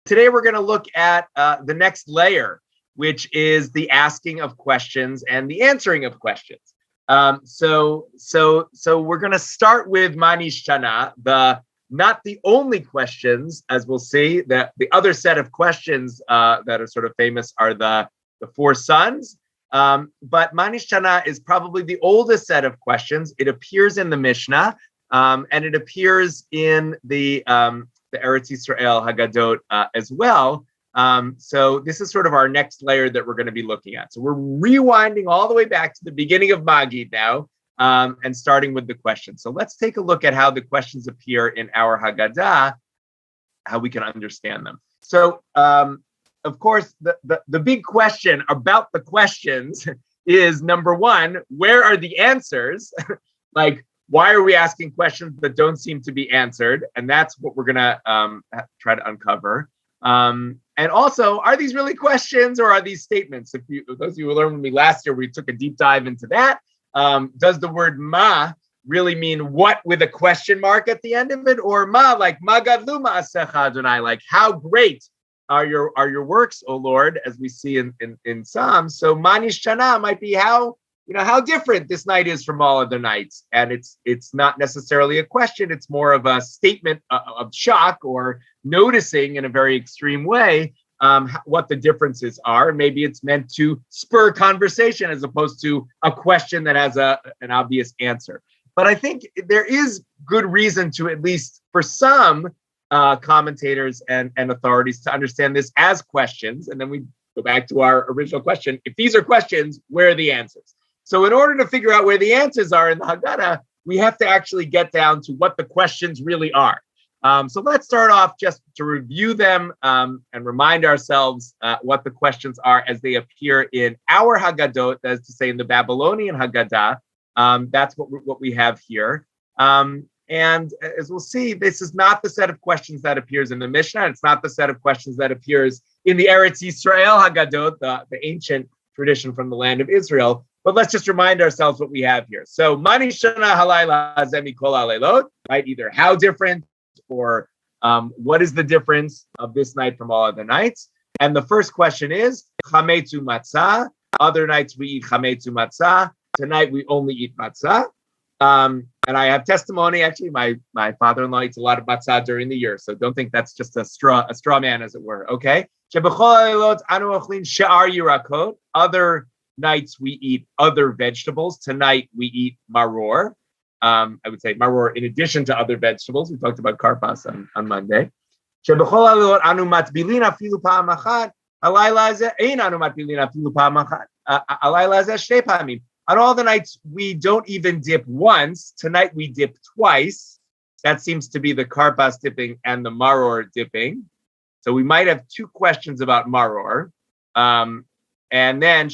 Today we're going to look at the next layer, which is the asking of questions and the answering of questions. So we're going to start with Mah Nishtanah, not the only questions, as we'll see. That the other set of questions that are sort of famous are the four sons. But Mah Nishtanah is probably the oldest set of questions. It appears in the Mishnah, and it appears in the Eretz Yisrael Haggadot as well. So this is sort of our next layer that we're going to be looking at. So we're rewinding all the way back to the beginning of Maggid now, and starting with the questions. So let's take a look at how the questions appear in our Haggadah, how we can understand them. So of course, the big question about the questions is, number one, where are the answers? Like, why are we asking questions that don't seem to be answered? And that's what we're going to try to uncover. And also, are these really questions or are these statements? Those of you who learned with me last year, we took a deep dive into that. Does the word ma really mean what with a question mark at the end of it? Or ma, like Magadlu ma'asecha Adonai, like how great are your works, O Lord, as we see in Psalms. So Mah Nishtanah might be how different this night is from all other nights. And it's not necessarily a question, it's more of a statement of shock or noticing in a very extreme way what the differences are. Maybe it's meant to spur conversation as opposed to a question that has an obvious answer. But I think there is good reason to, at least for some commentators and authorities, to understand this as questions. And then we go back to our original question. If these are questions, where are the answers? So in order to figure out where the answers are in the Haggadah, we have to actually get down to what the questions really are. So let's start off just to review them and remind ourselves what the questions are as they appear in our Haggadot, that is to say in the Babylonian Haggadah. That's what we have here. And as we'll see, this is not the set of questions that appears in the Mishnah. It's not the set of questions that appears in the Eretz Yisrael Haggadot, the ancient tradition from the land of Israel. But let's just remind ourselves what we have here. So, Mah Nishtanah halayla hazeh mikol haleilot, right? Either how different or what is the difference of this night from all other nights? And the first question is, chametzu matzah. Other nights we eat chametzu matzah. Tonight we only eat matzah. And I have testimony. Actually, my father-in-law eats a lot of matzah during the year, so don't think that's just a straw man, as it were. Okay. Other nights we eat other vegetables. Tonight we eat maror. I would say maror in addition to other vegetables. We talked about karpas on Monday. On all the nights we don't even dip once. Tonight we dip twice. That seems to be the karpas dipping and the maror dipping. So we might have two questions about maror. And then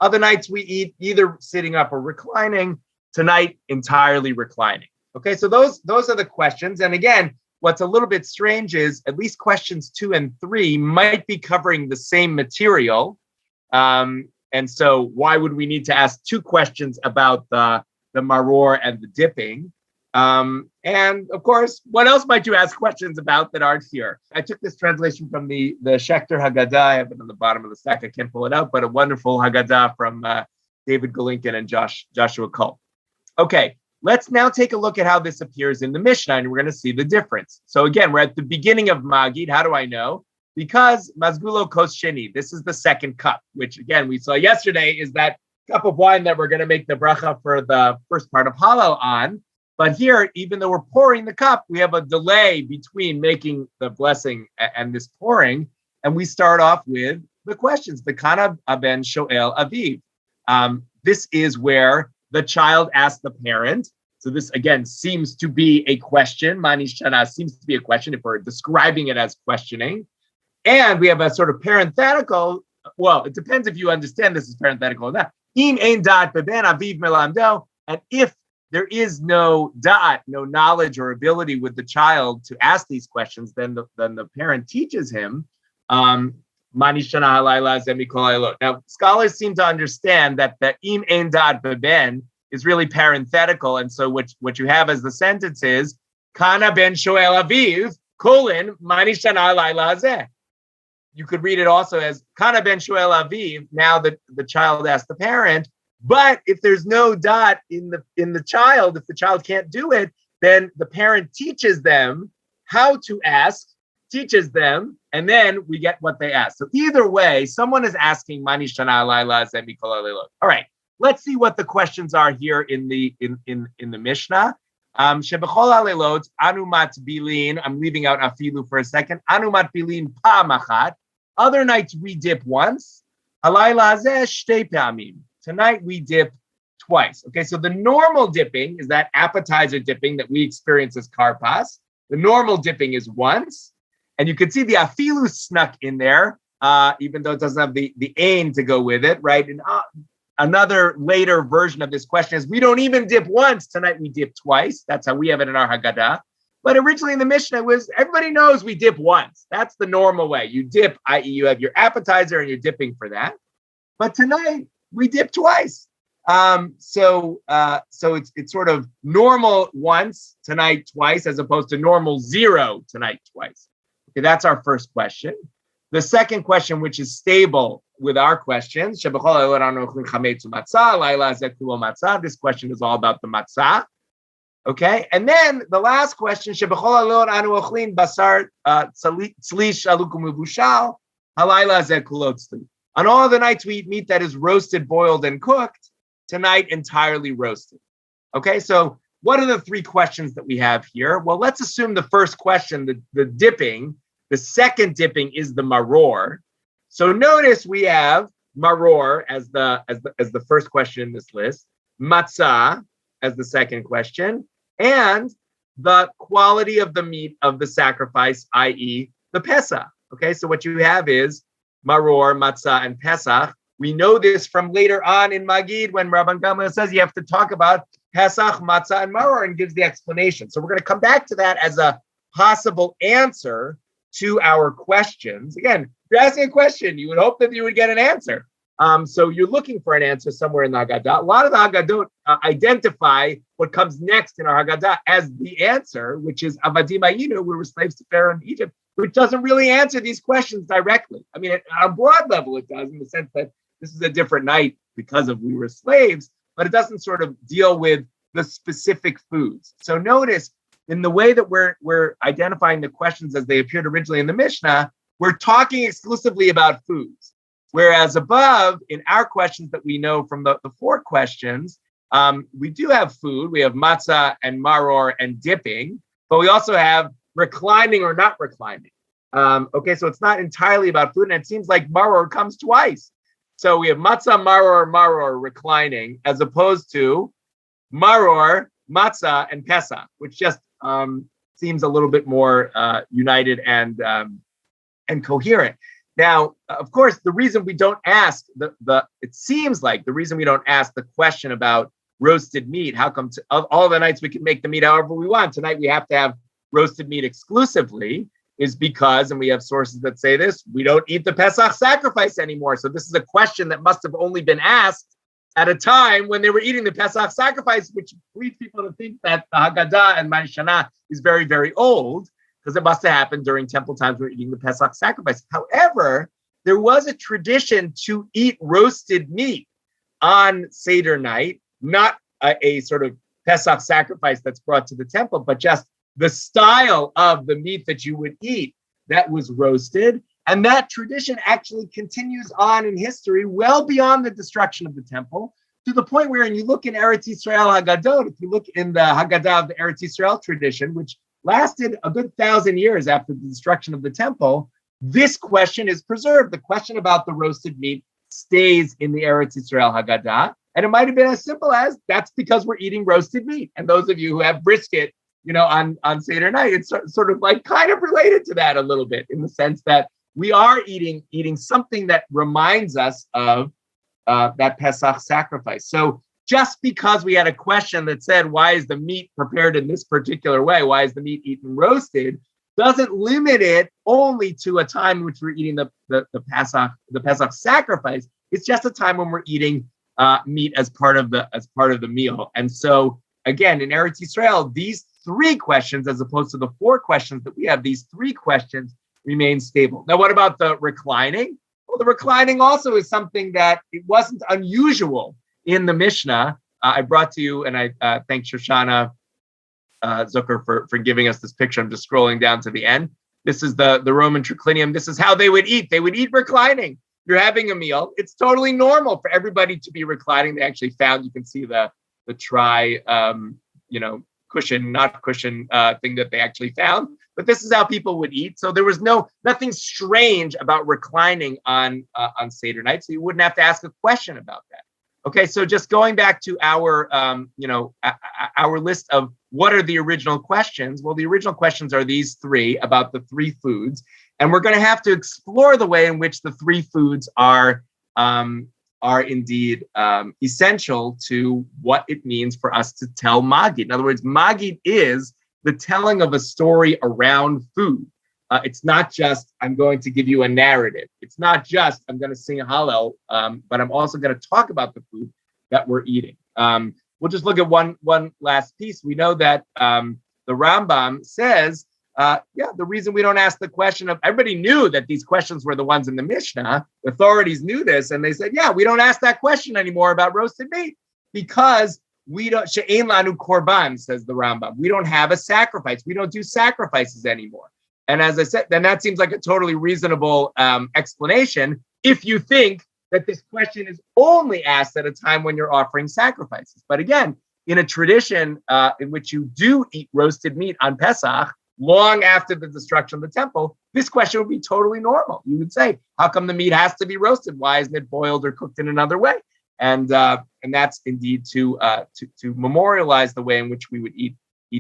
other nights we eat either sitting up or reclining. Tonight, entirely reclining. Okay, so those are the questions. And again, what's a little bit strange is at least questions 2 and 3 might be covering the same material. And so why would we need to ask 2 questions about the maror and the dipping? And of course, what else might you ask questions about that aren't here? I took this translation from the Schechter Haggadah. I have it on the bottom of the stack. I can't pull it out, but a wonderful Haggadah from David Golinkin and Joshua Culp. Okay, let's now take a look at how this appears in the Mishnah, and we're going to see the difference. So again, we're at the beginning of Maggid. How do I know? Because Mazgulo Kos Sheni, this is the second cup, which again, we saw yesterday is that cup of wine that we're going to make the bracha for the first part of Hallel on. But here, even though we're pouring the cup, we have a delay between making the blessing and this pouring. And we start off with the questions. The Kana Aben Shoel Aviv. This is where the child asks the parent. So this, again, seems to be a question. Mah Nishtanah seems to be a question if we're describing it as questioning. And we have a sort of parenthetical. Well, it depends if you understand this as parenthetical or not. Im ein da'at beben aviv melamdo. And if there is no da'at, no knowledge or ability with the child to ask these questions, then the parent teaches him. Mah Nishtanah halayla hazeh mikol haleilot. Now, scholars seem to understand that the im ein da'at beben is really parenthetical, and so what you have as the sentence is Kana ben shoel aviv colon, Mah Nishtanah layla hazeh. You could read it also as Kana ben Shoel Aviv. Now that the child asked the parent, but if there's no dot in the child, if the child can't do it, then the parent teaches them how to ask, teaches them, and then we get what they ask. So either way, someone is asking Mah Nishtanah layla hazeh mikol halelot. All right, let's see what the questions are here in the Mishnah. Shebechol halelot anu matbilin. I'm leaving out afilu for a second. Anu matbilin pa'am. Other nights we dip once. Halayla hazeh shtei pa'amim. Tonight we dip twice. Okay, so the normal dipping is that appetizer dipping that we experience as karpas. The normal dipping is once, and you can see the afilu snuck in there, even though it doesn't have the ain to go with it, right? And another later version of this question is we don't even dip once. Tonight we dip twice. That's how we have it in our Haggadah. But originally in the Mishnah was everybody knows we dip once. That's the normal way. You dip, i.e., you have your appetizer and you're dipping for that. But tonight we dip twice. So it's sort of normal once, tonight twice, as opposed to normal zero, tonight twice. Okay, that's our first question. The second question, which is stable with our questions, this question is all about the matzah. Okay, and then the last question, on all the nights we eat meat that is roasted, boiled, and cooked, tonight entirely roasted. Okay, so what are the three questions that we have here? Well, let's assume the first question, the dipping, the second dipping is the maror. So notice we have maror as the first question in this list, matzah as the second question, and the quality of the meat of the sacrifice, i.e. the Pesach. Okay, so what you have is maror, matzah, and Pesach. We know this from later on in Maggid when Rabban Gamliel says you have to talk about Pesach, matzah, and maror and gives the explanation. So we're going to come back to that as a possible answer to our questions. Again, if you're asking a question, you would hope that you would get an answer. So you're looking for an answer somewhere in the Haggadah. A lot of the Haggadot identify what comes next in our Haggadah as the answer, which is Avadim Ayinu, we were slaves to Pharaoh in Egypt, which doesn't really answer these questions directly. I mean, on a broad level, it does, in the sense that this is a different night because of we were slaves, but it doesn't sort of deal with the specific foods. So notice in the way that we're identifying the questions as they appeared originally in the Mishnah, we're talking exclusively about foods. Whereas above, in our questions that we know from the four questions, we do have food. We have matzah and maror and dipping, but we also have reclining or not reclining. Okay, so it's not entirely about food, and it seems like maror comes twice. So we have matzah, maror, reclining, as opposed to maror, matzah, and Pesach, which just seems a little bit more united and coherent. Now, of course, the reason we don't ask it seems like the reason we don't ask the question about roasted meat, how come all the nights we can make the meat however we want, tonight we have to have roasted meat exclusively, is because, and we have sources that say this, we don't eat the Pesach sacrifice anymore. So this is a question that must have only been asked at a time when they were eating the Pesach sacrifice, which leads people to think that the Haggadah and Mah Nishtanah is very, very old, because it must have happened during temple times when we were eating the Pesach sacrifice. However, there was a tradition to eat roasted meat on Seder night, not a sort of Pesach sacrifice that's brought to the temple, but just the style of the meat that you would eat that was roasted. And that tradition actually continues on in history well beyond the destruction of the temple, to the point where, and you look in Eretz Yisrael Haggadot, if you look in the Haggadah of the Eretz Yisrael tradition, which lasted a good 1,000 years after the destruction of the temple, this question is preserved. The question about the roasted meat stays in the Eretz Yisrael Haggadah. And it might have been as simple as, that's because we're eating roasted meat. And those of you who have brisket, on Seder night, it's sort of like kind of related to that a little bit, in the sense that we are eating something that reminds us of that Pesach sacrifice. So just because we had a question that said, why is the meat prepared in this particular way? Why is the meat eaten roasted? Doesn't limit it only to a time in which we're eating the Pesach sacrifice. It's just a time when we're eating meat as part of the meal. And so again, in Eretz Yisrael, these 3 questions as opposed to the 4 questions that we have. These 3 questions remain stable. Now, what about the reclining? Well, the reclining also is something that it wasn't unusual in the Mishnah. I brought to you, and I thank Shoshana Zucker for giving us this picture. I'm just scrolling down to the end. This is the Roman triclinium. This is how they would eat. They would eat reclining. You're having a meal. It's totally normal for everybody to be reclining. They actually found, you can see the cushion, not cushion thing that they actually found. But this is how people would eat. So there was nothing strange about reclining on Seder night. So you wouldn't have to ask a question about that. Okay, so just going back to our list of what are the original questions. Well, the original questions are these 3 about the 3 foods, and we're going to have to explore the way in which the 3 foods are indeed essential to what it means for us to tell Maggid. In other words, Maggid is the telling of a story around food. It's not just, I'm going to give you a narrative. It's not just, I'm going to sing a Hallel, but I'm also going to talk about the food that we're eating. We'll just look at one last piece. We know that the Rambam says, the reason we don't ask the question of, everybody knew that these questions were the ones in the Mishnah. The authorities knew this, and they said, we don't ask that question anymore about roasted meat because we don't, she'ein lanu korban, says the Rambam. We don't have a sacrifice. We don't do sacrifices anymore. And as I said, then that seems like a totally reasonable explanation if you think that this question is only asked at a time when you're offering sacrifices. But again, in a tradition in which you do eat roasted meat on Pesach, long after the destruction of the temple, this question would be totally normal. You would say, how come the meat has to be roasted? Why isn't it boiled or cooked in another way? And that's indeed to memorialize the way in which we would eat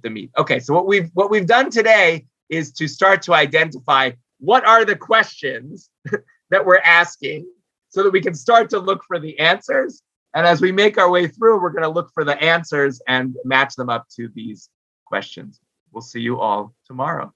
the meat. Okay, so what we've done today is to start to identify what are the questions that we're asking so that we can start to look for the answers. And as we make our way through, we're going to look for the answers and match them up to these questions. We'll see you all tomorrow.